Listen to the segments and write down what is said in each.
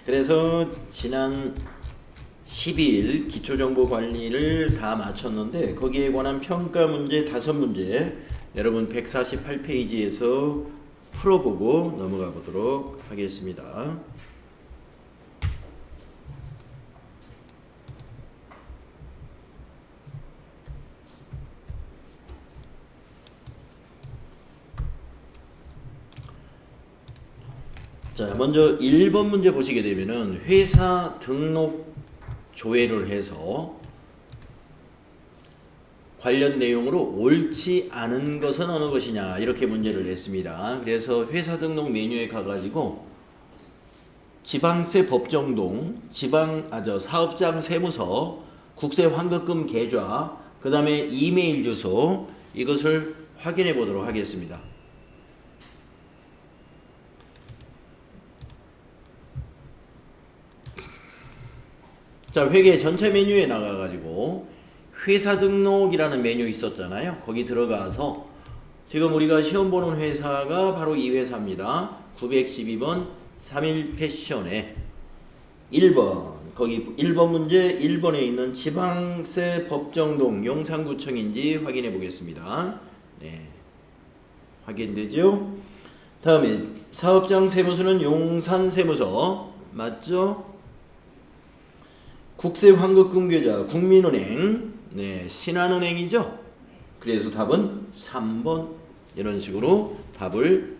그래서 지난 10일 기초정보관리를 다 마쳤는데 거기에 관한 평가 문제 5문제 여러분 148페이지에서 풀어보고 넘어가 보도록 하겠습니다. 자, 먼저 1번 문제 보시게 되면은 회사 등록 조회를 해서 관련 내용으로 옳지 않은 것은 어느 것이냐 이렇게 문제를 냈습니다. 그래서 회사 등록 메뉴에 가가지고 지방세 법정동, 사업장 세무서, 국세 환급금 계좌, 그 다음에 이메일 주소 이것을 확인해 보도록 하겠습니다. 자, 회계 전체 메뉴에 나가가지고 회사 등록이라는 메뉴 있었잖아요. 거기 들어가서 지금 우리가 시험 보는 회사가 바로 이 회사입니다. 912번 3일패션의 1번 거기 1번 문제 1번에 있는 지방세 법정동 용산구청인지 확인해 보겠습니다. 네, 확인되죠? 다음에 사업장 세무서는 용산세무서 맞죠? 국세 환급금 계좌 국민은행, 네, 신한은행이죠. 그래서 답은 3번 이런 식으로 답을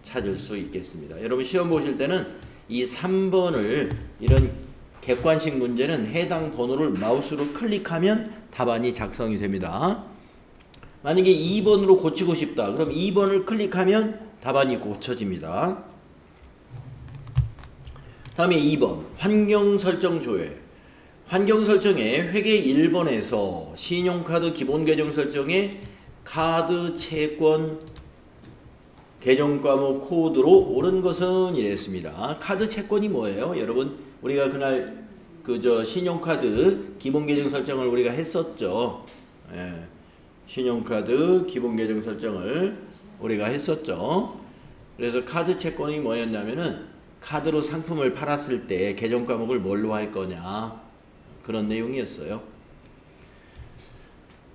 찾을 수 있겠습니다. 여러분 시험 보실 때는 이 3번을 이런 객관식 문제는 해당 번호를 마우스로 클릭하면 답안이 작성이 됩니다. 만약에 2번으로 고치고 싶다. 그럼 2번을 클릭하면 답안이 고쳐집니다. 다음에 2번 환경 설정 조회. 환경 설정에 회계 1번에서 신용카드 기본 계정 설정에 카드 채권 계정 과목 코드로 옳은 것은 이랬습니다. 카드 채권이 뭐예요? 여러분 우리가 그날 신용카드 기본 계정 설정을 우리가 했었죠. 예. 신용카드 기본 계정 설정을 우리가 했었죠. 그래서 카드 채권이 뭐였냐면은 카드로 상품을 팔았을 때 계정 과목을 뭘로 할 거냐 그런 내용이었어요.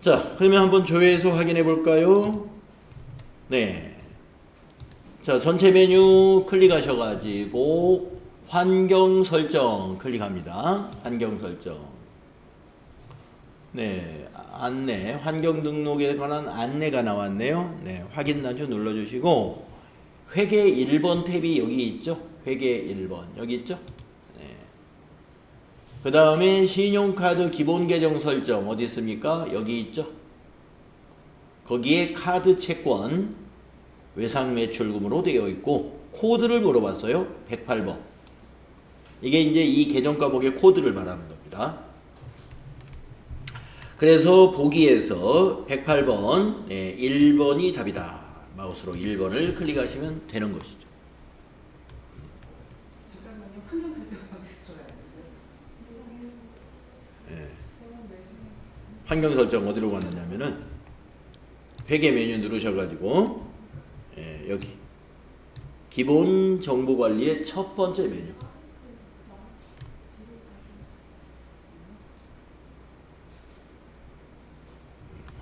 자, 그러면 한번 조회해서 확인해 볼까요? 네. 자, 전체 메뉴 클릭하셔가지고 환경 설정 클릭합니다. 환경 설정. 네, 안내, 환경 등록에 관한 안내가 나왔네요. 네, 확인 단추 눌러주시고 회계 1번 탭이 여기 있죠? 회계 1번 여기 있죠? 그 다음에 신용카드 기본 계정 설정 어디 있습니까? 여기 있죠? 거기에 카드 채권 외상 매출금으로 되어 있고 코드를 물어봤어요. 108번. 이게 이제 이 계정 과목의 코드를 말하는 겁니다. 그래서 보기에서 108번 1번이 답이다. 마우스로 1번을 클릭하시면 되는 것이죠. 잠깐만요. 환경 설정 어디 들어가요? 환경 설정 어디로 갔느냐면은 회계 메뉴 누르셔가지고 여기 기본 정보 관리의 첫 번째 메뉴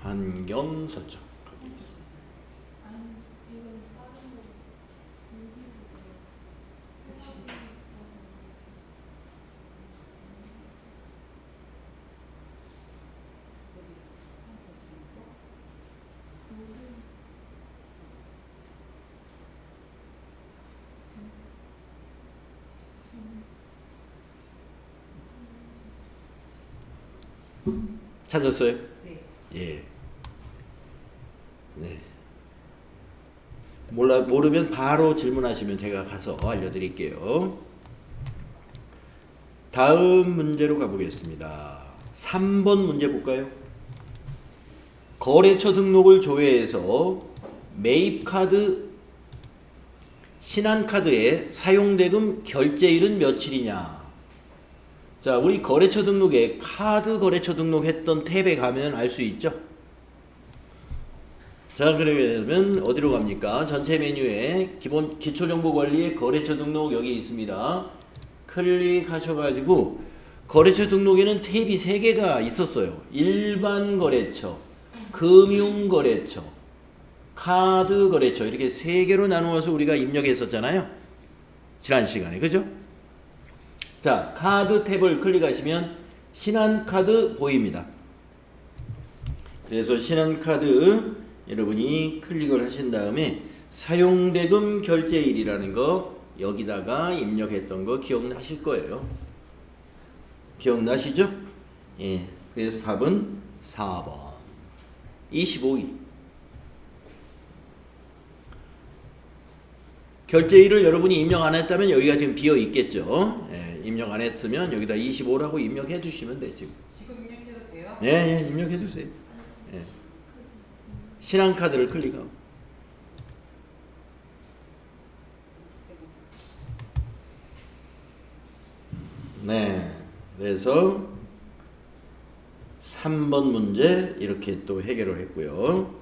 환경 설정 거기 있어요. 찾았어요? 네. 예. 네. 모르면 바로 질문하시면 제가 가서 알려드릴게요. 다음 문제로 가보겠습니다. 3번 문제 볼까요? 거래처 등록을 조회해서 매입카드, 신한카드의 사용대금 결제일은 며칠이냐? 자, 우리 거래처 등록에 카드 거래처 등록했던 탭에 가면 알 수 있죠? 자, 그러면 어디로 갑니까? 전체 메뉴에 기초정보관리의 거래처 등록 여기 있습니다. 클릭하셔가지고 거래처 등록에는 탭이 3개가 있었어요. 일반 거래처, 금융거래처, 카드 거래처 이렇게 3개로 나누어서 우리가 입력했었잖아요. 지난 시간에. 그죠? 자, 카드 탭을 클릭하시면 신한카드 보입니다. 그래서 신한카드 여러분이 클릭을 하신 다음에 사용대금 결제일이라는 거 여기다가 입력했던 거 기억나실 거예요. 기억나시죠? 예. 그래서 답은 4번. 25일. 결제일을 여러분이 입력 안 했다면 여기가 지금 비어 있겠죠. 예. 입력 안 했으면 여기다 25라고 입력해 주시면 되죠. 지금 입력해도 돼요? 예, 예, 입력해 주세요. 예. 신한카드를 클릭하고. 네. 그래서 3번 문제 이렇게 또 해결을 했고요.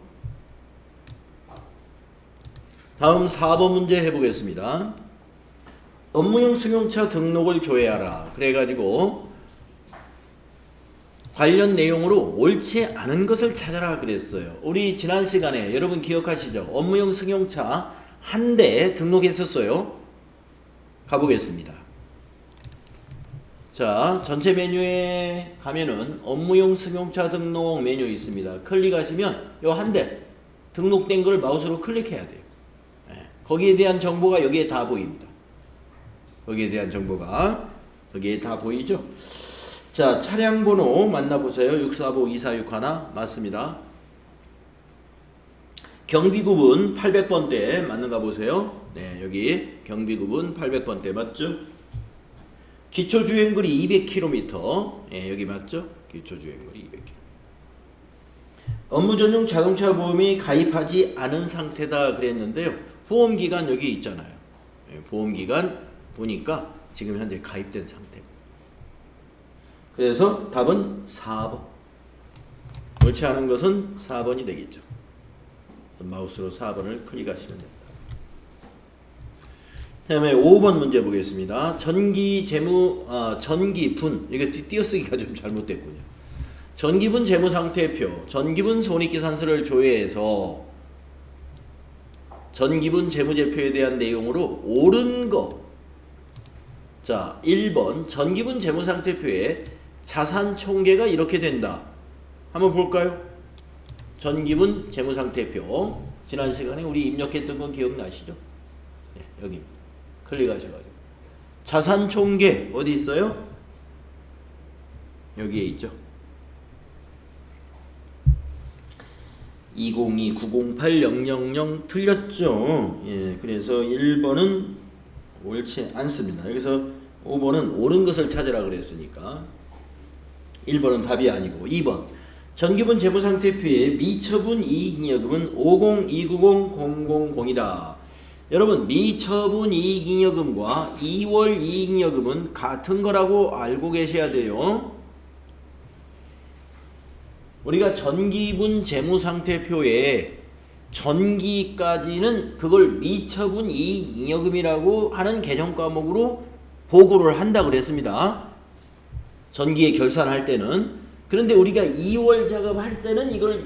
다음 4번 문제 해보겠습니다. 업무용 승용차 등록을 조회하라. 그래가지고 관련 내용으로 옳지 않은 것을 찾아라 그랬어요. 우리 지난 시간에 여러분 기억하시죠? 업무용 승용차 한 대 등록했었어요. 가보겠습니다. 자, 전체 메뉴에 가면은 업무용 승용차 등록 메뉴 있습니다. 클릭하시면 요 한 대 등록된 걸 마우스로 클릭해야 돼요. 거기에 대한 정보가 여기에 다 보입니다. 거기에 대한 정보가 여기에 다 보이죠? 자, 차량 번호 만나보세요. 645-2461 맞습니다. 경비구분 800번대 맞는가 보세요. 네, 여기 경비구분 800번대 맞죠? 기초주행거리 200km. 네, 여기 맞죠? 기초주행거리 200km. 업무전용 자동차 보험이 가입하지 않은 상태다 그랬는데요. 보험기간 여기 있잖아요. 네, 보험기간 보니까 지금 현재 가입된 상태입니다. 그래서 답은 4번. 옳지 않은 것은 4번이 되겠죠. 마우스로 4번을 클릭하시면 됩니다. 다음에 5번 문제 보겠습니다. 전기분. 이게 띄어쓰기가 좀 잘못됐군요. 전기분 재무상태표, 전기분 손익계산서를 조회해서 전기분 재무제표에 대한 내용으로 옳은 거. 자, 1번 전기분 재무상태표에 자산 총계가 이렇게 된다. 한번 볼까요? 전기분 재무상태표. 지난 시간에 우리 입력했던 건 기억나시죠? 네, 여기 클릭하셔가지고 자산 총계 어디 있어요? 여기에 있죠. 202-908-000 틀렸죠. 예, 그래서 1번은 옳지 않습니다. 여기서 5번은 옳은 것을 찾으라 그랬으니까 1번은 답이 아니고 2번 전기분 재무상태표의 미처분 이익잉여금은 50290-000이다. 여러분 미처분 이익잉여금과 2월 이익잉여금은 같은 거라고 알고 계셔야 돼요. 우리가 전기분 재무상태표에 전기까지는 그걸 미처분 이익잉여금이라고 하는 개정 과목으로 보고를 한다 그랬습니다. 전기에 결산할 때는. 그런데 우리가 2월 작업할 때는 이걸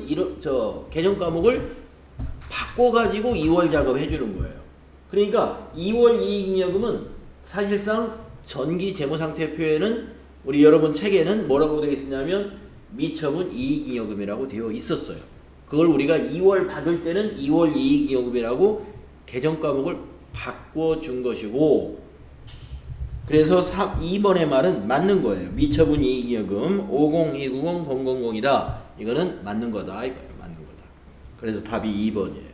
개정 과목을 바꿔가지고 2월 작업해 주는 거예요. 그러니까 2월 이익잉여금은 사실상 전기 재무상태표에는 우리 여러분 책에는 뭐라고 되어 있었냐면 미처분 이익잉여금이라고 되어 있었어요. 그걸 우리가 2월 받을 때는 2월 이익잉여금이라고 개정 과목을 바꿔준 것이고, 그래서 2번의 말은 맞는 거예요. 미처분 이익잉여금 50290-000이다. 이거는 맞는 거다. 이거예요. 맞는 거다. 그래서 답이 2번이에요.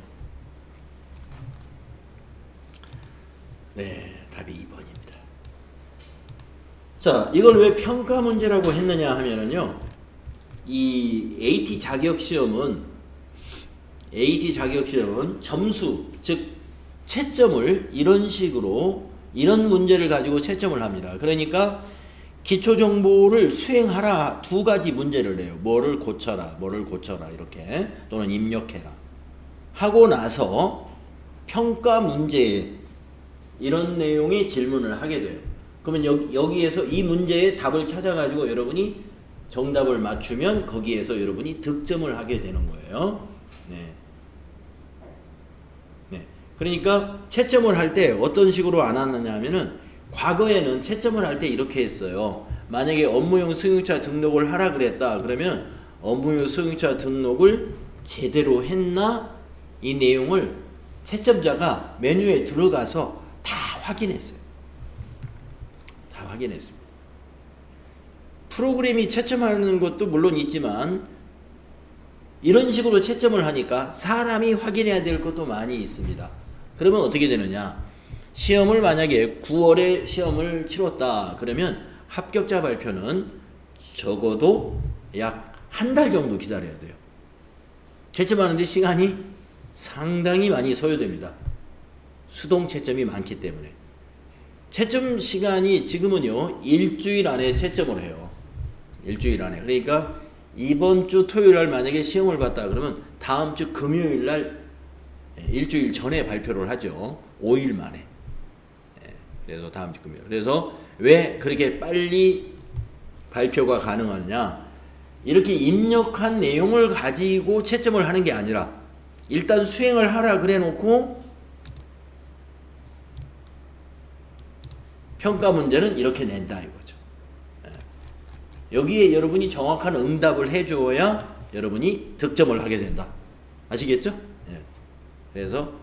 네, 답이 2번입니다. 자, 이걸 왜 평가 문제라고 했느냐 하면은요. 이 AT 자격시험은 점수, 즉 채점을 이런 식으로 이런 문제를 가지고 채점을 합니다. 그러니까 기초정보를 수행하라 두 가지 문제를 내요. 뭐를 고쳐라 이렇게 또는 입력해라 하고 나서 평가 문제에 이런 내용의 질문을 하게 돼요. 그러면 여기에서 이 문제의 답을 찾아가지고 여러분이 정답을 맞추면 거기에서 여러분이 득점을 하게 되는 거예요. 네. 네. 그러니까 채점을 할 때 어떤 식으로 안 하느냐 하면은 과거에는 채점을 할 때 이렇게 했어요. 만약에 업무용 승용차 등록을 하라 그랬다. 그러면 업무용 승용차 등록을 제대로 했나? 이 내용을 채점자가 메뉴에 들어가서 다 확인했어요. 다 확인했습니다. 프로그램이 채점하는 것도 물론 있지만 이런 식으로 채점을 하니까 사람이 확인해야 될 것도 많이 있습니다. 그러면 어떻게 되느냐? 시험을 만약에 9월에 시험을 치렀다. 그러면 합격자 발표는 적어도 약 한 달 정도 기다려야 돼요. 채점하는데 시간이 상당히 많이 소요됩니다. 수동 채점이 많기 때문에. 채점 시간이 지금은요, 일주일 안에 채점을 해요. 일주일 안에. 그러니까 이번 주 토요일 날 만약에 시험을 봤다 그러면 다음 주 금요일 날 일주일 전에 발표를 하죠. 5일 만에. 그래서 다음 주 금요일. 그래서 왜 그렇게 빨리 발표가 가능하느냐? 이렇게 입력한 내용을 가지고 채점을 하는 게 아니라 일단 수행을 하라 그래 놓고 평가 문제는 이렇게 낸다 이거죠. 여기에 여러분이 정확한 응답을 해줘야 여러분이 득점을 하게 된다. 아시겠죠? 그래서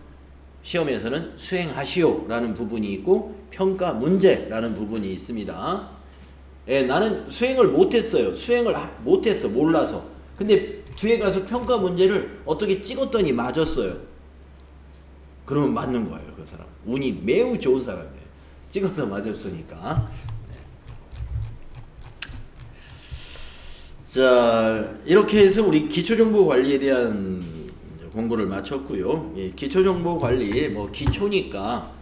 시험에서는 수행하시오 라는 부분이 있고 평가 문제라는 부분이 있습니다. 나는 수행을 못했어요. 수행을 못했어. 몰라서. 근데 뒤에 가서 평가 문제를 어떻게 찍었더니 맞았어요. 그러면 맞는 거예요. 그 사람. 운이 매우 좋은 사람이에요. 찍어서 맞았으니까. 자, 이렇게 해서 우리 기초정보관리에 대한 공부를 마쳤고요. 기초정보관리 뭐 기초니까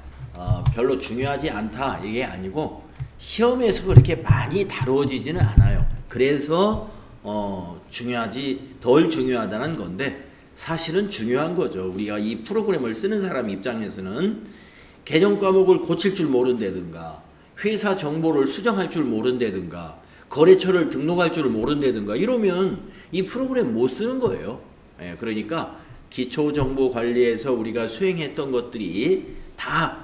별로 중요하지 않다 이게 아니고 시험에서 그렇게 많이 다루어지지는 않아요. 그래서 덜 중요하다는 건데 사실은 중요한 거죠. 우리가 이 프로그램을 쓰는 사람 입장에서는 계정 과목을 고칠 줄 모른다든가 회사 정보를 수정할 줄 모른다든가 거래처를 등록할 줄 모른다든가 이러면 이 프로그램 못 쓰는 거예요. 그러니까 기초정보관리에서 우리가 수행했던 것들이 다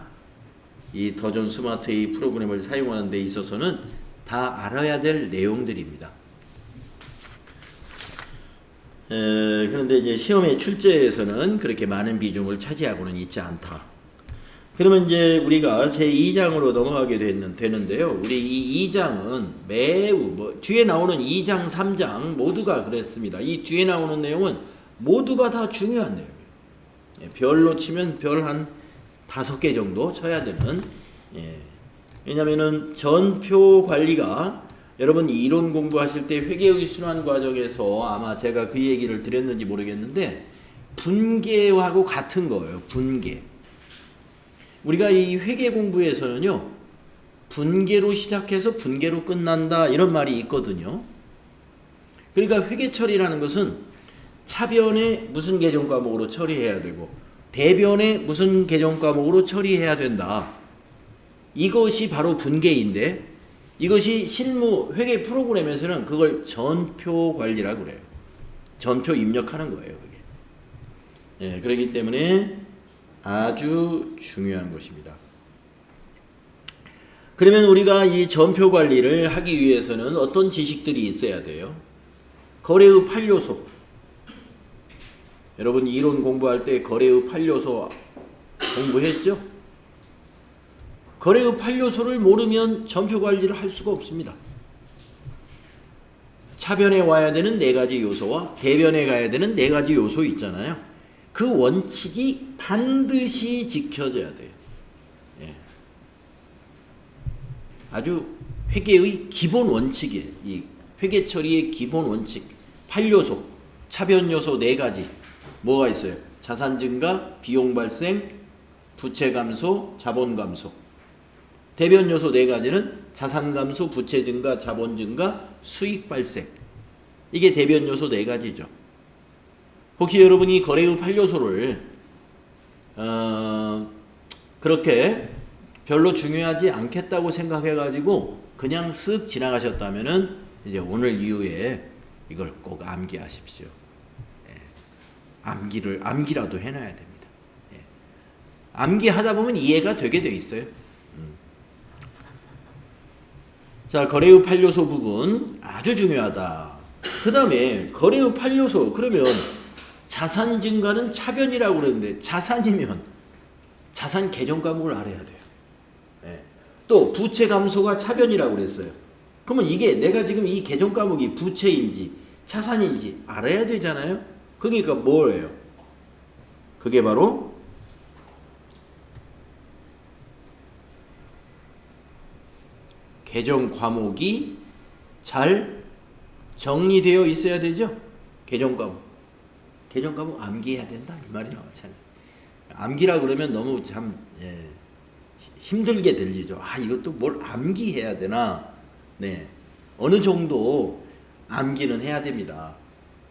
이 더존 스마트 A 프로그램을 사용하는 데 있어서는 다 알아야 될 내용들입니다. 그런데 이제 시험의 출제에서는 그렇게 많은 비중을 차지하고는 있지 않다. 그러면 이제 우리가 제2장으로 넘어가게 되는데요. 우리 이 2장은 매우 뒤에 나오는 2장, 3장 모두가 그랬습니다. 이 뒤에 나오는 내용은 모두가 다 중요한 내용이에요. 별로 치면 별 한 5개 정도 쳐야 되는. 왜냐면은 전표 관리가 여러분 이론 공부하실 때 회계의 순환 과정에서 아마 제가 그 얘기를 드렸는지 모르겠는데 분계하고 같은 거예요. 분계. 우리가 이 회계 공부에서는요. 분계로 시작해서 분계로 끝난다 이런 말이 있거든요. 그러니까 회계 처리라는 것은 차변에 무슨 계정 과목으로 처리해야 되고 대변에 무슨 계정 과목으로 처리해야 된다. 이것이 바로 분계인데 이것이 실무 회계 프로그램에서는 그걸 전표 관리라고 그래요. 전표 입력하는 거예요. 그게. 그렇기 때문에 아주 중요한 것입니다. 그러면 우리가 이 전표 관리를 하기 위해서는 어떤 지식들이 있어야 돼요? 거래의 8요소. 여러분 이론 공부할 때 거래의 8요소 공부했죠? 거래의 8요소를 모르면 전표 관리를 할 수가 없습니다. 차변에 와야 되는 4가지 요소와 대변에 가야 되는 4가지 요소 있잖아요. 그 원칙이 반드시 지켜져야 돼요. 아주 회계의 기본 원칙이에요. 이 회계 처리의 기본 원칙 8요소, 차변 요소 4가지 뭐가 있어요? 자산 증가, 비용 발생, 부채 감소, 자본 감소. 대변 요소 4가지는 자산 감소, 부채 증가, 자본 증가, 수익 발생. 이게 대변 요소 4가지죠. 혹시 여러분이 거래의 8요소를 그렇게 별로 중요하지 않겠다고 생각해가지고 그냥 쓱 지나가셨다면은 이제 오늘 이후에 이걸 꼭 암기하십시오. 예. 암기라도 해놔야 됩니다. 예. 암기하다 보면 이해가 되게 돼 있어요. 자, 거래의 8요소 부분 아주 중요하다. 그 다음에 거래의 8요소 그러면 자산 증가는 차변이라고 그러는데 자산이면 자산 개정 과목을 알아야 돼요. 예. 또 부채 감소가 차변이라고 그랬어요. 그러면 이게 내가 지금 이 개정 과목이 부채인지 자산인지 알아야 되잖아요. 그러니까 뭐예요? 그게 바로 개정 과목이 잘 정리되어 있어야 되죠. 개정 과목 암기해야 된다 이 말이 나왔잖아요. 암기라 그러면 너무 참 힘들게 들리죠. 아, 이것도 뭘 암기해야 되나? 네, 어느 정도 암기는 해야 됩니다.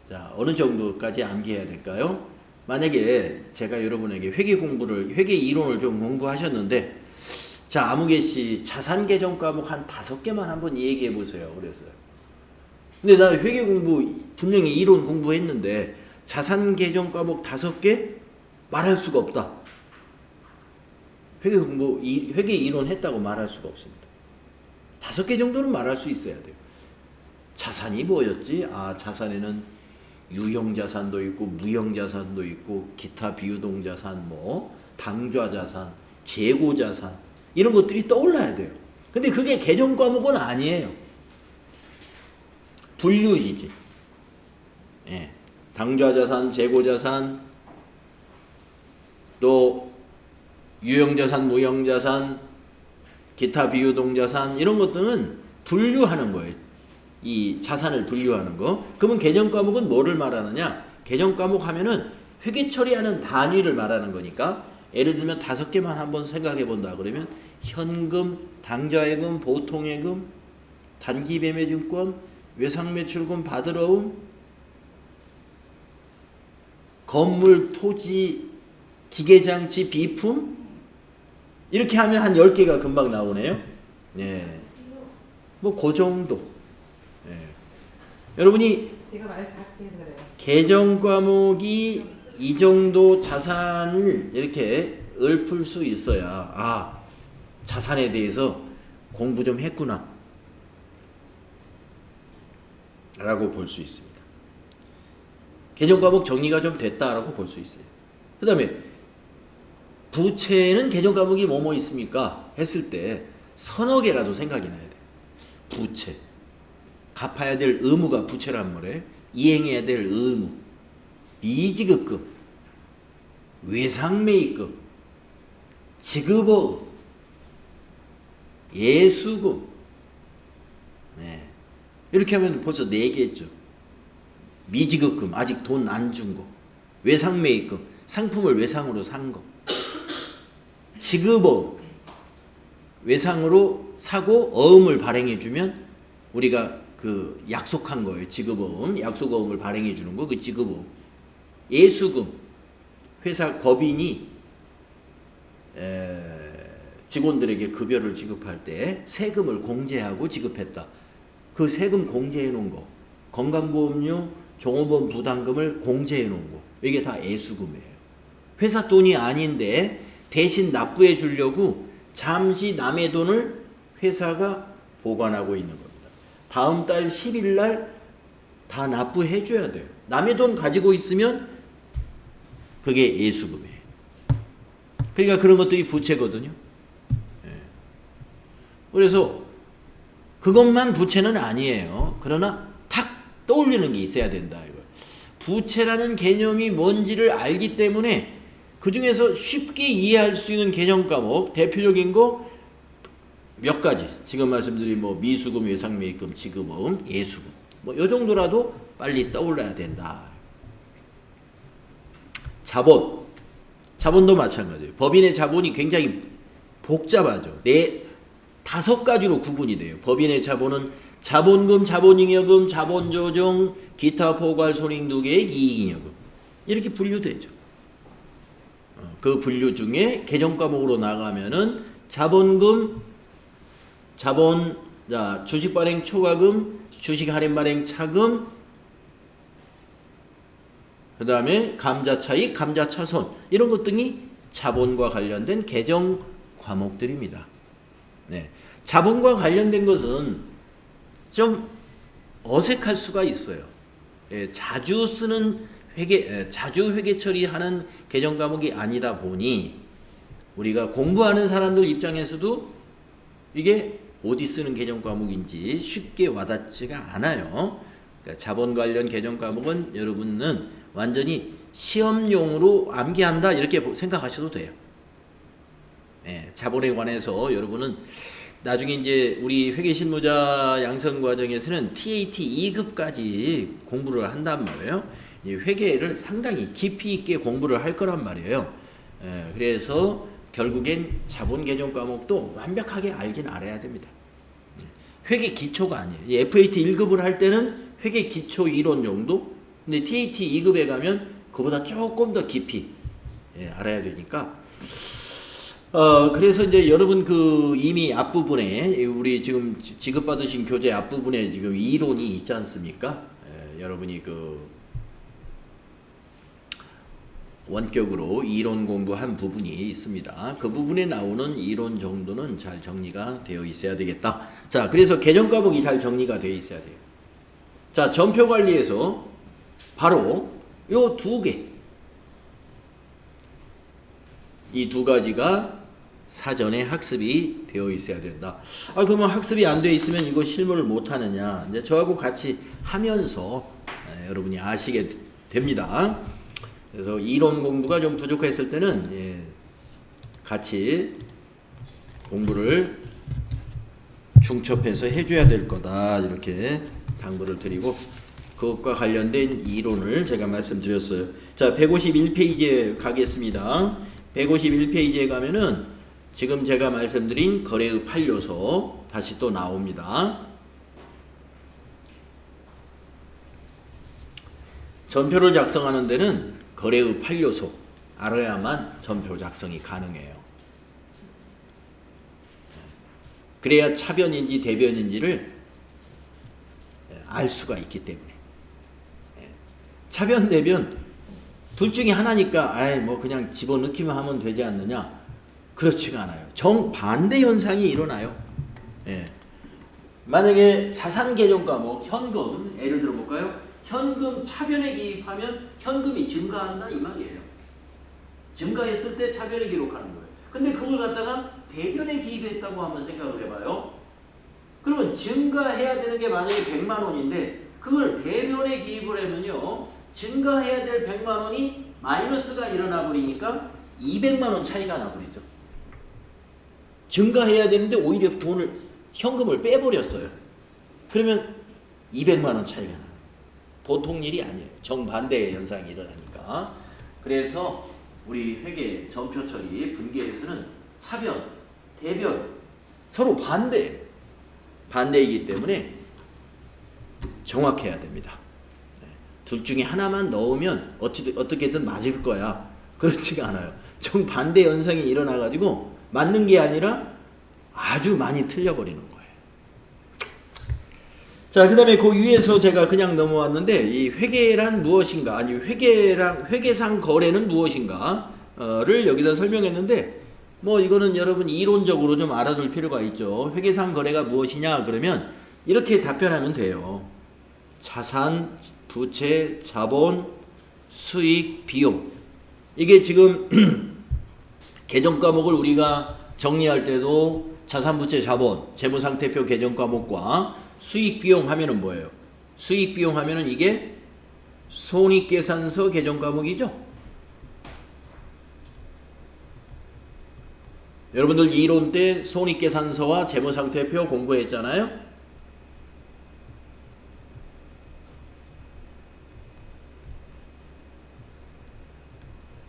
자, 어느 정도까지 암기해야 될까요? 만약에 제가 여러분에게 회계 이론을 좀 공부하셨는데, 자, 아무개 씨 자산 개정 과목 한 5개만 한번 얘기해 보세요. 그랬어요. 근데 나 회계 공부 분명히 이론 공부했는데 자산 개정 과목 5개 말할 수가 없다. 회계 이론 했다고 말할 수가 없습니다. 5개 정도는 말할 수 있어야 돼요. 자산이 뭐였지? 아, 자산에는 유형자산도 있고 무형자산도 있고 기타 비유동자산, 뭐 당좌자산, 재고자산 이런 것들이 떠올라야 돼요. 근데 그게 개정 과목은 아니에요. 분류이지. 예. 당좌자산, 재고자산, 또 유형자산, 무형자산, 기타 비유동자산 이런 것들은 분류하는 거예요. 이 자산을 분류하는 거. 그러면 개정 과목은 뭐를 말하느냐? 개정 과목 하면은 회계 처리하는 단위를 말하는 거니까 예를 들면 5개만 한번 생각해 본다 그러면 현금, 당좌예금, 보통예금, 단기매매증권, 외상매출금, 받으러움, 건물, 토지, 기계장치, 비품 이렇게 하면 한 10개가 금방 나오네요. 예. 뭐 그 정도. 예. 여러분이 제가 말해서 작게 해서 그래요. 개정 과목이 이 정도 자산을 이렇게 읊을 수 있어야 아, 자산에 대해서 공부 좀 했구나 라고 볼 수 있습니다. 개정 과목 정리가 좀 됐다라고 볼 수 있어요. 그 다음에 부채는 개정 과목이 뭐뭐 있습니까? 했을 때 서너 개라도 생각이 나야 돼요. 부채, 갚아야 될 의무가 부채란 말이에요. 이행해야 될 의무, 미지급금, 외상매입금, 지급어음, 예수금. 네. 이렇게 하면 벌써 4개죠. 미지급금, 아직 돈 안 준 거. 외상매입금, 상품을 외상으로 산 거. 지급어음, 외상으로 사고 어음을 발행해주면 우리가 그 약속한 거예요. 지급어음, 약속어음을 발행해주는 거, 그 지급어음. 예수금, 회사 법인이 직원들에게 급여를 지급할 때 세금을 공제하고 지급했다. 그 세금 공제해 놓은 거, 건강보험료, 종업원 부담금을 공제해 놓은 거, 이게 다 예수금이에요. 회사 돈이 아닌데 대신 납부해 주려고 잠시 남의 돈을 회사가 보관하고 있는 겁니다. 다음 달 10일 날 다 납부해 줘야 돼요. 남의 돈 가지고 있으면 그게 예수금이에요. 그러니까 그런 것들이 부채거든요. 그래서 그것만 부채는 아니에요. 그러나 탁 떠올리는 게 있어야 된다. 이거. 부채라는 개념이 뭔지를 알기 때문에 그 중에서 쉽게 이해할 수 있는 개정 과목 대표적인 거 몇 가지. 지금 말씀드린 뭐 미수금, 외상매입금, 지급어음, 예수금. 뭐 이 정도라도 빨리 떠올라야 된다. 자본. 자본도 마찬가지예요. 법인의 자본이 굉장히 복잡하죠. 5가지로 구분이 돼요. 법인의 자본은 자본금, 자본잉여금, 자본조정, 기타 포괄 손익누계액, 이익잉여금 이렇게 분류되죠. 그 분류 중에 개정 과목으로 나가면은 자본금, 주식 발행 초과금, 주식 할인 발행 차금, 그 다음에 감자 차익, 감자 차손 이런 것 등이 자본과 관련된 개정 과목들입니다. 네. 자본과 관련된 것은 좀 어색할 수가 있어요. 예, 자주 쓰는 자주 회계 처리하는 개정 과목이 아니다 보니 우리가 공부하는 사람들 입장에서도 이게 어디 쓰는 개정 과목인지 쉽게 와닿지가 않아요. 그러니까 자본 관련 개정 과목은 여러분은 완전히 시험용으로 암기한다 이렇게 생각하셔도 돼요. 예, 자본에 관해서 여러분은 나중에 이제 우리 회계실무자 양성 과정에서는 TAT 2급까지 공부를 한단 말이에요. 이 회계를 상당히 깊이 있게 공부를 할 거란 말이에요. 예, 그래서 결국엔 자본 개정 과목도 완벽하게 알긴 알아야 됩니다. 회계 기초가 아니에요. 이 FAT 1급을 할 때는 회계 기초 이론 정도. 근데 TAT 2급에 가면 그보다 조금 더 깊이 알아야 되니까. 그래서 이제 여러분 이미 앞부분에 우리 지금 지급받으신 교재 앞부분에 지금 이론이 있지 않습니까? 여러분이 원격으로 이론 공부한 부분이 있습니다. 그 부분에 나오는 이론 정도는 잘 정리가 되어 있어야 되겠다. 자, 그래서 개정 과목이 잘 정리가 되어 있어야 돼요. 자, 전표 관리에서 바로 요 두 개, 이 두 가지가 사전에 학습이 되어 있어야 된다. 그러면 학습이 안 되어 있으면 이거 실무를 못 하느냐? 이제 저하고 같이 하면서 여러분이 아시게 됩니다. 그래서 이론 공부가 좀 부족했을 때는 같이 공부를 중첩해서 해줘야 될 거다 이렇게 당부를 드리고 그것과 관련된 이론을 제가 말씀드렸어요. 자, 151페이지에 가겠습니다. 151페이지에 가면은 지금 제가 말씀드린 거래의 8요소 다시 또 나옵니다. 전표를 작성하는 데는 거래의 8요소 알아야만 전표 작성이 가능해요. 그래야 차변인지 대변인지를 알 수가 있기 때문에. 차변 대변 둘 중에 하나니까 뭐 그냥 집어넣기만 하면 되지 않느냐? 그렇지가 않아요. 정반대 현상이 일어나요. 만약에 자산 개정 과목 현금 예를 들어 볼까요? 현금 차변에 기입하면 현금이 증가한다 이 말이에요. 증가했을 때 차변에 기록하는 거예요. 근데 그걸 갖다가 대변에 기입했다고 한번 생각을 해봐요. 그러면 증가해야 되는 게 만약에 100만 원인데 그걸 대변에 기입을 하면요. 증가해야 될 100만 원이 마이너스가 일어나 버리니까 200만 원 차이가 나버리죠. 증가해야 되는데 오히려 현금을 빼버렸어요. 그러면 200만 원 차이가 나요. 보통 일이 아니에요. 정반대의 현상이 일어나니까. 그래서 우리 회계 전표 처리 분계에서는 차변, 대변 서로 반대이기 때문에 정확해야 됩니다. 둘 중에 하나만 넣으면 어떻게든 맞을 거야. 그렇지가 않아요. 정반대 현상이 일어나가지고 맞는 게 아니라 아주 많이 틀려버리는 거예요. 자, 그 다음에 그 위에서 제가 그냥 넘어왔는데 이 회계란 무엇인가, 아니 회계상 거래는 무엇인가를 여기다 설명했는데 뭐 이거는 여러분 이론적으로 좀 알아둘 필요가 있죠. 회계상 거래가 무엇이냐 그러면 이렇게 답변하면 돼요. 자산, 부채, 자본, 수익, 비용. 이게 지금 개정 과목을 우리가 정리할 때도 자산, 부채, 자본, 재무상태표 개정 과목과 수익, 비용 하면은 뭐예요? 수익, 비용 하면은 이게 손익계산서 개정 과목이죠. 여러분들 이론 때 손익계산서와 재무상태표 공부했잖아요.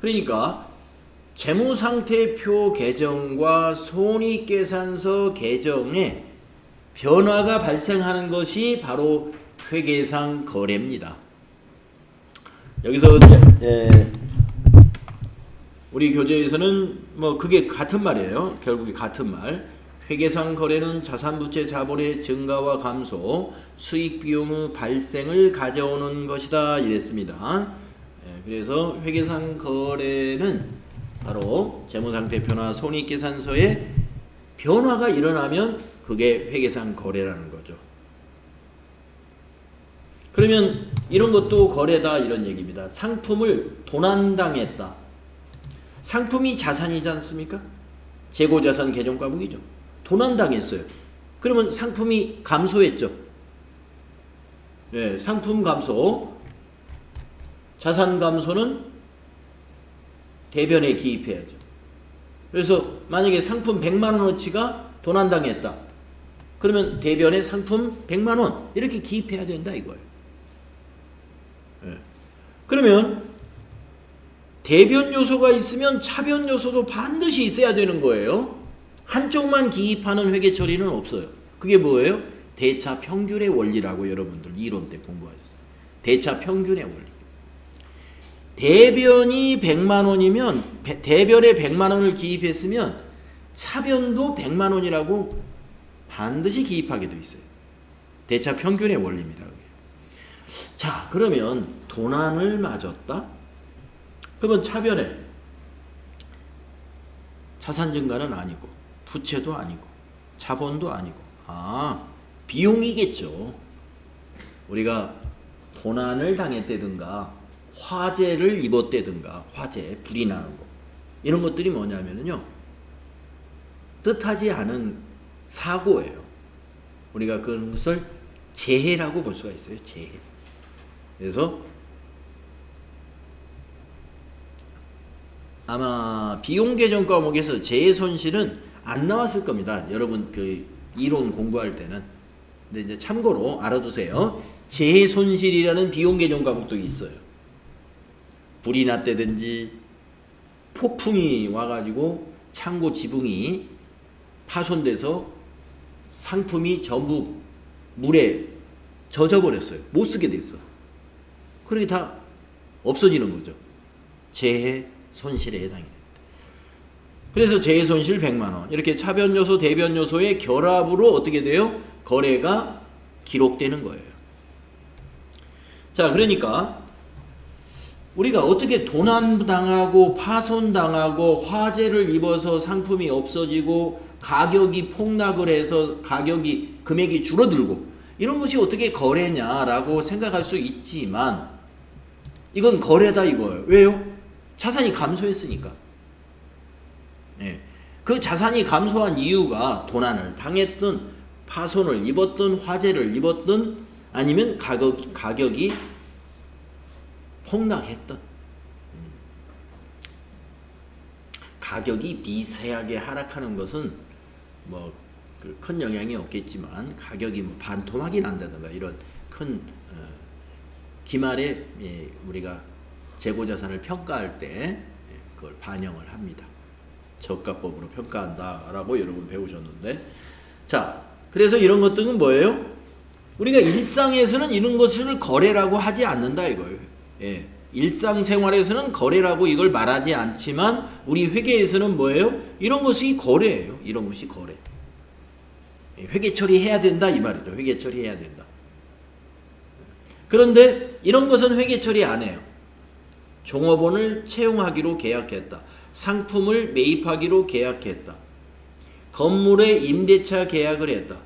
그러니까 재무상태표 개정과 손익계산서 개정에 변화가 발생하는 것이 바로 회계상 거래입니다. 여기서 우리 교재에서는 뭐 그게 같은 말이에요. 결국에 같은 말. 회계상 거래는 자산부채 자본의 증가와 감소, 수익 비용의 발생을 가져오는 것이다 이랬습니다. 그래서 회계상 거래는 바로 재무상태표나 손익계산서에 변화가 일어나면 그게 회계상 거래라는 거죠. 그러면 이런 것도 거래다 이런 얘기입니다. 상품을 도난당했다. 상품이 자산이지 않습니까? 재고자산 개정과목이죠. 도난당했어요. 그러면 상품이 감소했죠. 네, 상품 감소. 자산 감소는 대변에 기입해야죠. 그래서 만약에 상품 100만 원어치가 도난당했다. 그러면 대변에 상품 100만 원 이렇게 기입해야 된다 이거예요. 네. 그러면 대변 요소가 있으면 차변 요소도 반드시 있어야 되는 거예요. 한쪽만 기입하는 회계 처리는 없어요. 그게 뭐예요? 대차 평균의 원리라고 여러분들 이론 때 공부하셨어요. 대차 평균의 원리. 대변이 100만 원이면 대변에 100만 원을 기입했으면 차변도 100만 원이라고 반드시 기입하게 돼 있어요. 대차 평균의 원리입니다. 그게. 자, 그러면 도난을 맞았다? 그러면 차변에 자산 증가는 아니고 부채도 아니고 자본도 아니고 비용이겠죠. 우리가 도난을 당했다든가 화재를 입었다든가 화재, 불이 나는 거 이런 것들이 뭐냐면요 뜻하지 않은 사고예요. 우리가 그것을 재해라고 볼 수가 있어요. 재해. 그래서 아마 비용계정 과목에서 재해 손실은 안 나왔을 겁니다. 여러분 그 이론 공부할 때는. 근데 이제 참고로 알아두세요. 재해 손실이라는 비용계정 과목도 있어요. 불이 났다든지 폭풍이 와가지고 창고 지붕이 파손돼서 상품이 전부 물에 젖어버렸어요. 못 쓰게 됐어. 그러게 다 없어지는 거죠. 재해 손실에 해당이 됩니다. 그래서 재해 손실 100만 원 이렇게 차변 요소, 대변 요소의 결합으로 어떻게 돼요? 거래가 기록되는 거예요. 자, 그러니까 우리가 어떻게 도난당하고 파손당하고 화재를 입어서 상품이 없어지고 가격이 폭락을 해서 금액이 줄어들고 이런 것이 어떻게 거래냐라고 생각할 수 있지만 이건 거래다 이거예요. 왜요? 자산이 감소했으니까. 네. 그 자산이 감소한 이유가 도난을 당했든 파손을 입었든 화재를 입었든 아니면 가격이 폭락했던 가격이 미세하게 하락하는 것은 뭐 큰 영향이 없겠지만 가격이 뭐 반토막이 난다든가 이런 큰 기말에 우리가 재고자산을 평가할 때 그걸 반영을 합니다. 저가법으로 평가한다라고 여러분 배우셨는데 자 그래서 이런 것들은 뭐예요? 우리가 일상에서는 이런 것을 거래라고 하지 않는다 이거예요. 예. 일상생활에서는 거래라고 이걸 말하지 않지만 우리 회계에서는 뭐예요? 이런 것이 거래예요. 이런 것이 거래. 회계 처리해야 된다 이 말이죠. 회계 처리해야 된다. 그런데 이런 것은 회계 처리 안 해요. 종업원을 채용하기로 계약했다. 상품을 매입하기로 계약했다. 건물의 임대차 계약을 했다.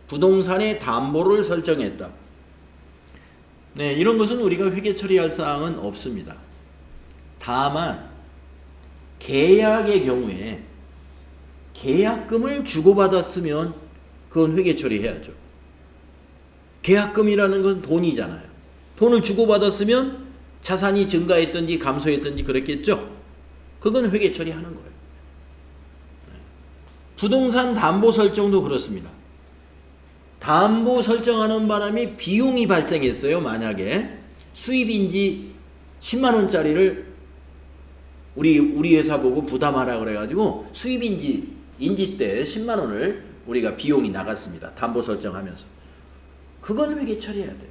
부동산의 담보를 설정했다. 네, 이런 것은 우리가 회계 처리할 사항은 없습니다. 다만 계약의 경우에 계약금을 주고받았으면 그건 회계 처리해야죠. 계약금이라는 건 돈이잖아요. 돈을 주고받았으면 자산이 증가했든지 감소했든지 그랬겠죠. 그건 회계 처리하는 거예요. 부동산 담보 설정도 그렇습니다. 담보 설정하는 바람에 비용이 발생했어요. 만약에 수입인지 10만 원짜리를 우리 회사 보고 부담하라 그래가지고 수입인지 때 10만 원을 우리가 비용이 나갔습니다. 담보 설정하면서. 그건 회계 처리해야 돼요.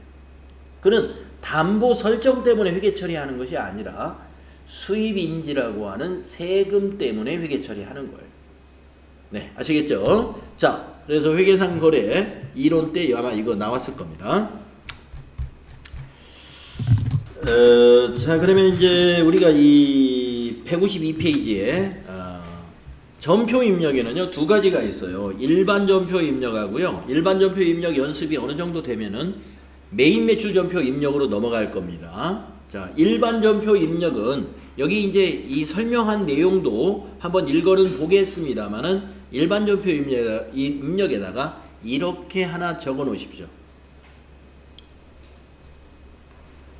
그는 담보 설정 때문에 회계 처리하는 것이 아니라 수입인지라고 하는 세금 때문에 회계 처리하는 거예요. 네, 아시겠죠? 자, 그래서 회계상 거래 이론 때 아마 이거 나왔을 겁니다. 자, 그러면 이제 우리가 이 152페이지에 전표 입력에는요 두 가지가 있어요. 일반 전표 입력하고요. 일반 전표 입력 연습이 어느 정도 되면은 메인 매출 전표 입력으로 넘어갈 겁니다. 자, 일반 전표 입력은 여기 이제 이 설명한 내용도 한번 읽어는 보겠습니다만은 일반 전표 입력에다가 이렇게 하나 적어 놓으십시오.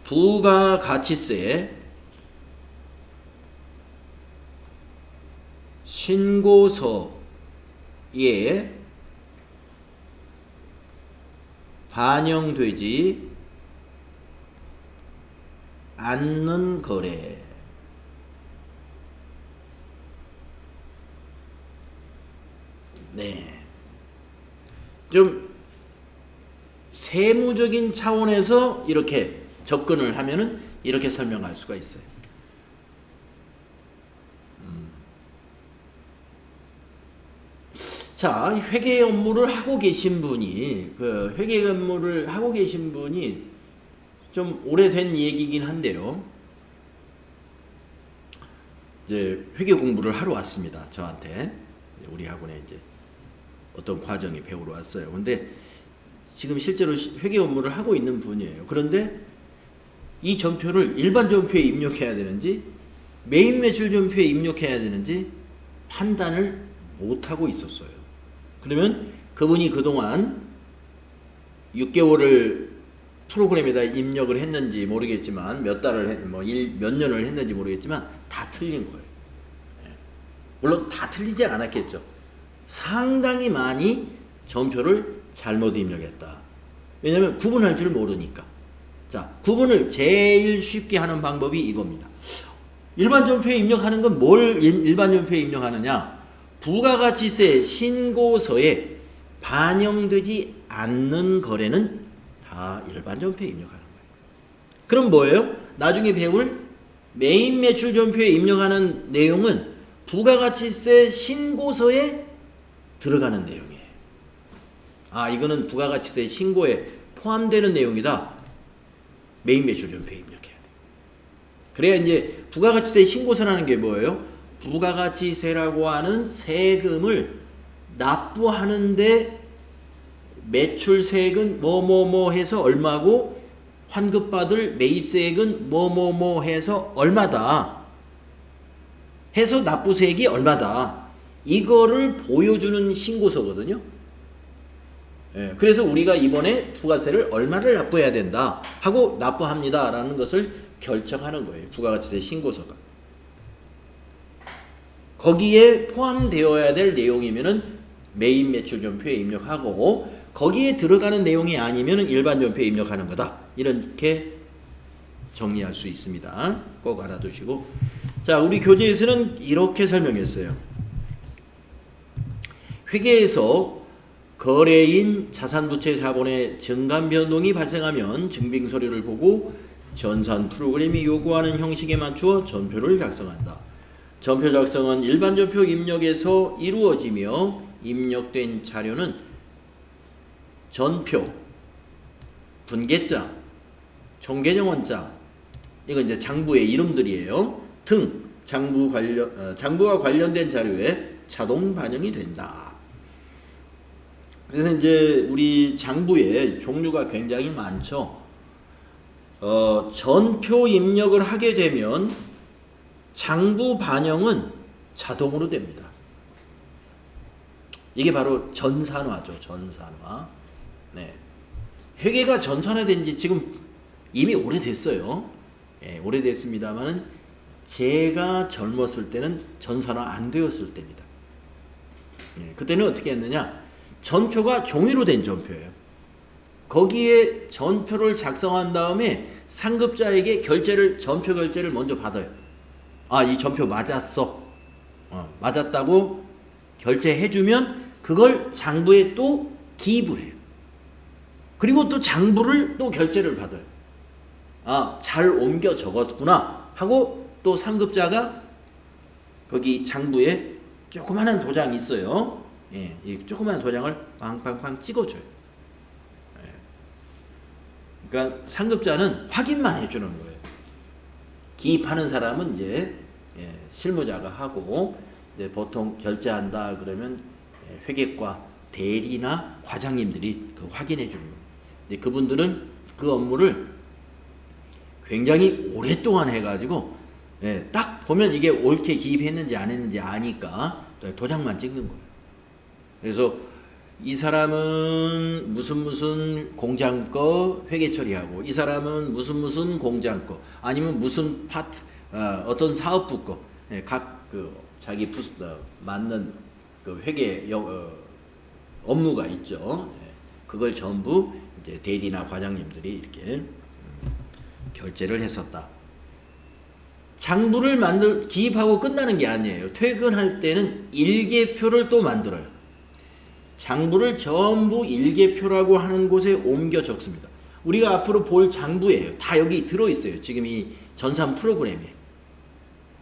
부가가치세 신고서에 반영되지 않는 거래. 네. 좀 세무적인 차원에서 이렇게 접근을 하면은 이렇게 설명할 수가 있어요. 자, 회계 업무를 하고 계신 분이 좀 오래된 얘기긴 한데요. 이제 회계 공부를 하러 왔습니다. 저한테 우리 학원에 이제 어떤 과정이 배우러 왔어요. 근데 지금 실제로 회계 업무를 하고 있는 분이에요. 그런데 이 전표를 일반 전표에 입력해야 되는지 메인 매출 전표에 입력해야 되는지 판단을 못하고 있었어요. 그러면 그분이 그동안 6개월을 프로그램에다 입력을 했는지 모르겠지만 몇 년을 했는지 모르겠지만 다 틀린 거예요. 물론 다 틀리지 않았겠죠. 상당히 많이 전표를 잘못 입력했다. 왜냐하면 구분할 줄 모르니까. 자, 구분을 제일 쉽게 하는 방법이 이겁니다. 일반 전표에 입력하는 건 뭘 일반 전표에 입력하느냐? 부가가치세 신고서에 반영되지 않는 거래는 다 일반 전표에 입력하는 거예요. 그럼 뭐예요? 나중에 배울 메인 매출 전표에 입력하는 내용은 부가가치세 신고서에 들어가는 내용이에요. 아, 이거는 부가가치세 신고에 포함되는 내용이다. 메인 매출 전표에 입력해야 돼. 그래야 이제 부가가치세 신고서라는 게 뭐예요? 부가가치세라고 하는 세금을 납부하는데 매출세액은 뭐뭐뭐 해서 얼마고 환급받을 매입세액은 뭐뭐뭐 해서 얼마다 해서 납부세액이 얼마다 이거를 보여주는 신고서거든요. 예, 그래서 우리가 이번에 부가세를 얼마를 납부해야 된다 하고 납부합니다 라는 것을 결정하는 거예요. 부가가치세 신고서가. 거기에 포함되어야 될 내용이면은 메인 매출 전표에 입력하고 거기에 들어가는 내용이 아니면은 일반 전표에 입력하는 거다. 이렇게 정리할 수 있습니다. 꼭 알아두시고. 자, 우리 교재에서는 이렇게 설명했어요. 회계에서 거래인 자산부채 자본의 증감 변동이 발생하면 증빙 서류를 보고 전산 프로그램이 요구하는 형식에 맞추어 전표를 작성한다. 전표 작성은 일반 전표 입력에서 이루어지며 입력된 자료는 전표, 분계장, 총계정원장, 이건 이제 장부의 이름들이에요. 등 장부와 관련된 자료에 자동 반영이 된다. 그래서 이제 우리 장부에 종류가 굉장히 많죠. 전표 입력을 하게 되면 장부 반영은 자동으로 됩니다. 이게 바로 전산화죠. 전산화. 네. 회계가 전산화된 지 지금 이미 오래됐어요. 예, 오래됐습니다만은 제가 젊었을 때는 전산화 안 되었을 때입니다. 예, 그때는 어떻게 했느냐? 전표가 종이로 된 전표예요. 거기에 전표를 작성한 다음에 상급자에게 전표 결제를 먼저 받아요. 아, 이 전표 맞았어. 맞았다고 결제해주면 그걸 장부에 또 기입을 해요. 그리고 또 장부를 또 결제를 받아요. 아, 잘 옮겨 적었구나 하고 또 상급자가 거기 장부에 조그마한 도장이 있어요. 예, 이 조그마한 도장을 팡팡팡 찍어줘요. 예. 그러니까 상급자는 확인만 해주는 거예요. 기입하는 사람은 이제 실무자가 하고, 이제 보통 결제한다 그러면 회계과 대리나 과장님들이 그 확인해 주는 겁니다. 근데 그분들은 그 업무를 굉장히 오랫동안 해가지고 딱 보면 이게 옳게 기입했는지 안 했는지 아니까 도장만 찍는 거예요. 그래서 이 사람은 무슨 공장 거 회계 처리하고, 이 사람은 무슨 공장 거, 아니면 무슨 파트 어떤 사업부 거, 각 그 자기 부서 맞는 그 회계 업무가 있죠. 그걸 전부 이제 대리나 과장님들이 이렇게 결제를 했었다. 장부를 기입하고 끝나는 게 아니에요. 퇴근할 때는 일개표를 또 만들어요. 장부를 전부 일개표라고 하는 곳에 옮겨 적습니다. 우리가 앞으로 볼 장부예요. 다 여기 들어있어요. 지금 이 전산 프로그램에.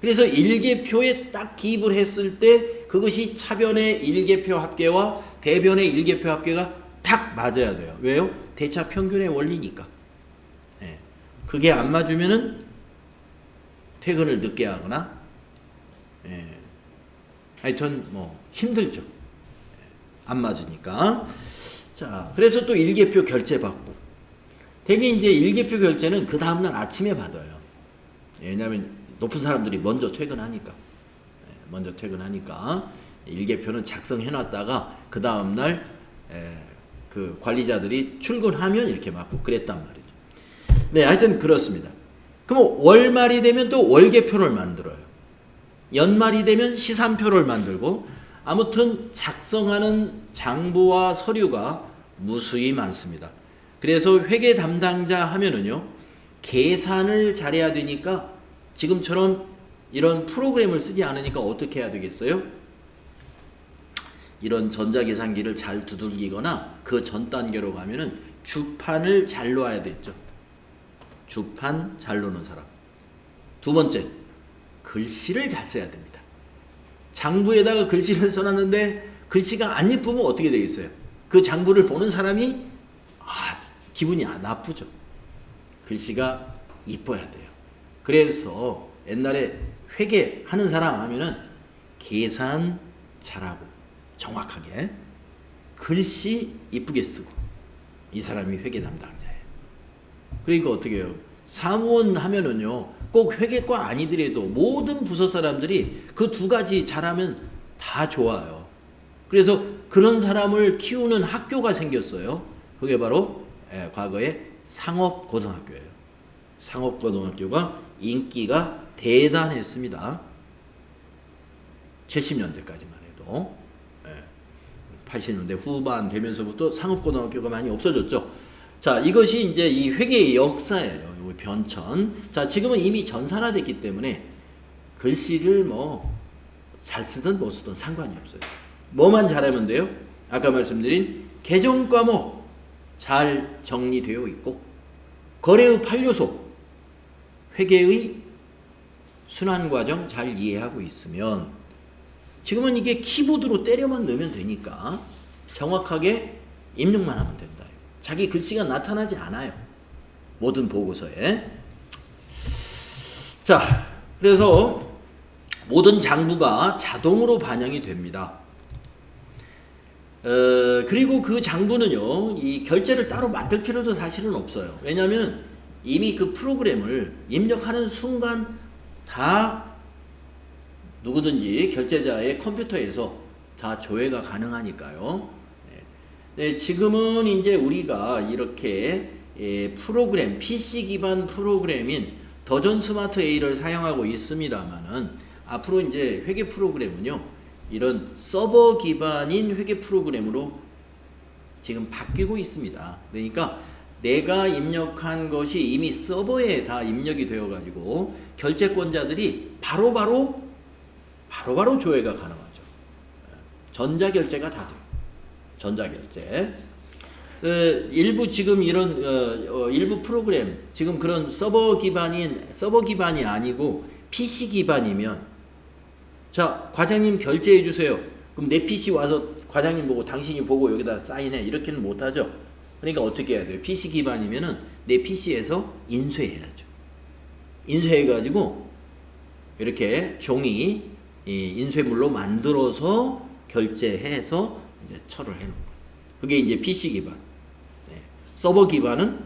그래서 일개표에 딱 기입을 했을 때 그것이 차변의 일개표 합계와 대변의 일개표 합계가 딱 맞아야 돼요. 왜요? 대차 평균의 원리니까. 그게 안 맞으면은 퇴근을 늦게 하거나, 하여튼 뭐 힘들죠. 안 맞으니까. 자, 그래서 또 일개표 결제 받고. 대개 이제 일개표 결제는 그 다음날 아침에 받아요. 왜냐하면 높은 사람들이 먼저 퇴근하니까. 일개표는 작성해놨다가 그 다음날 그 관리자들이 출근하면 이렇게 받고 그랬단 말이죠. 네, 하여튼 그렇습니다. 그럼 월말이 되면 또 월계표를 만들어요. 연말이 되면 시산표를 만들고, 아무튼 작성하는 장부와 서류가 무수히 많습니다. 그래서 회계 담당자 하면은요, 계산을 잘해야 되니까 지금처럼 이런 프로그램을 쓰지 않으니까 어떻게 해야 되겠어요? 이런 전자계산기를 잘 두들기거나 그 전 단계로 가면은 주판을 잘 놓아야 되죠. 주판 잘 놓는 사람. 두 번째, 글씨를 잘 써야 됩니다. 장부에다가 글씨를 써놨는데 글씨가 안 예쁘면 어떻게 되겠어요? 그 장부를 보는 사람이 기분이 나쁘죠. 글씨가 이뻐야 돼요. 그래서 옛날에 회계하는 사람 하면은 계산 잘하고 정확하게 글씨 이쁘게 쓰고, 이 사람이 회계 담당자예요. 그러니까 어떻게 해요? 사무원 하면은요, 꼭 회계과 아니더라도 모든 부서 사람들이 그 두 가지 잘하면 다 좋아요. 그래서 그런 사람을 키우는 학교가 생겼어요. 그게 바로 과거에 상업고등학교예요. 상업고등학교가 인기가 대단했습니다. 70년대까지만 해도. 80년대 후반 되면서부터 상업고등학교가 많이 없어졌죠. 자, 이것이 이제 이 회계의 역사예요. 이 변천. 자, 지금은 이미 전산화됐기 때문에 글씨를 뭐 잘 쓰든 못 쓰든 상관이 없어요. 뭐만 잘하면 돼요? 아까 말씀드린 개정 과목 잘 정리되어 있고, 거래의 판료소, 회계의 순환 과정 잘 이해하고 있으면, 지금은 이게 키보드로 때려만 넣으면 되니까 정확하게 입력만 하면 된다. 자기 글씨가 나타나지 않아요. 모든 보고서에. 자, 그래서 모든 장부가 자동으로 반영이 됩니다. 그리고 그 장부는요, 이 결제를 따로 만들 필요도 사실은 없어요. 왜냐하면 이미 그 프로그램을 입력하는 순간 다 누구든지 결제자의 컴퓨터에서 다 조회가 가능하니까요. 네, 지금은 이제 우리가 이렇게 프로그램, PC 기반 프로그램인 더전 스마트 A를 사용하고 있습니다만은, 앞으로 이제 회계 프로그램은요, 이런 서버 기반인 회계 프로그램으로 지금 바뀌고 있습니다. 그러니까 내가 입력한 것이 이미 서버에 다 입력이 되어 가지고 결제권자들이 바로바로 조회가 가능하죠. 전자결제가 다 돼요. 전자결제. 일부 지금 이런 일부 프로그램, 지금 그런 서버 기반이 아니고 PC 기반이면 자 과장님 결제해 주세요. 그럼 내 PC 와서 과장님 보고 당신이 보고 여기다 사인해 이렇게는 못하죠. 그러니까 어떻게 해야 돼요? PC 기반이면은 내 PC에서 인쇄해야죠. 인쇄해가지고 이렇게 종이 인쇄물로 만들어서 결제해서 이제 처를 해놓은 거예요. 그게 이제 PC 기반. 네. 서버 기반은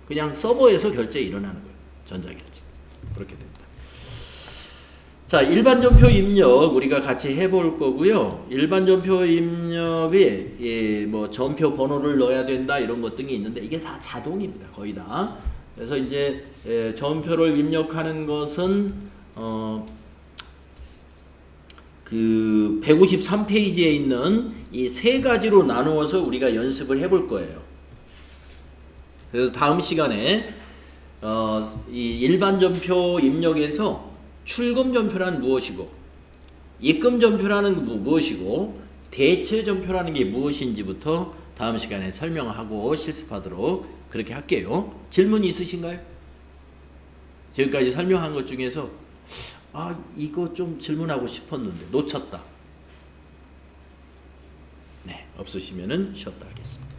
그냥 서버에서 결제 일어나는 거예요. 전자결제. 그렇게 됩니다. 자, 일반 전표 입력 우리가 같이 해볼 거고요. 일반 전표 입력에 뭐 전표 번호를 넣어야 된다 이런 것 등이 있는데 이게 다 자동입니다. 거의 다. 그래서 이제 전표를 입력하는 것은 그 153페이지에 있는 이 세 가지로 나누어서 우리가 연습을 해볼 거예요. 그래서 다음 시간에 이 일반 전표 입력에서 출금 전표란 무엇이고 입금 전표라는 무엇이고 대체 전표라는 게 무엇인지부터 다음 시간에 설명하고 실습하도록 그렇게 할게요. 질문 있으신가요? 지금까지 설명한 것 중에서 이거 좀 질문하고 싶었는데 놓쳤다. 네, 없으시면은 쉬었다 하겠습니다.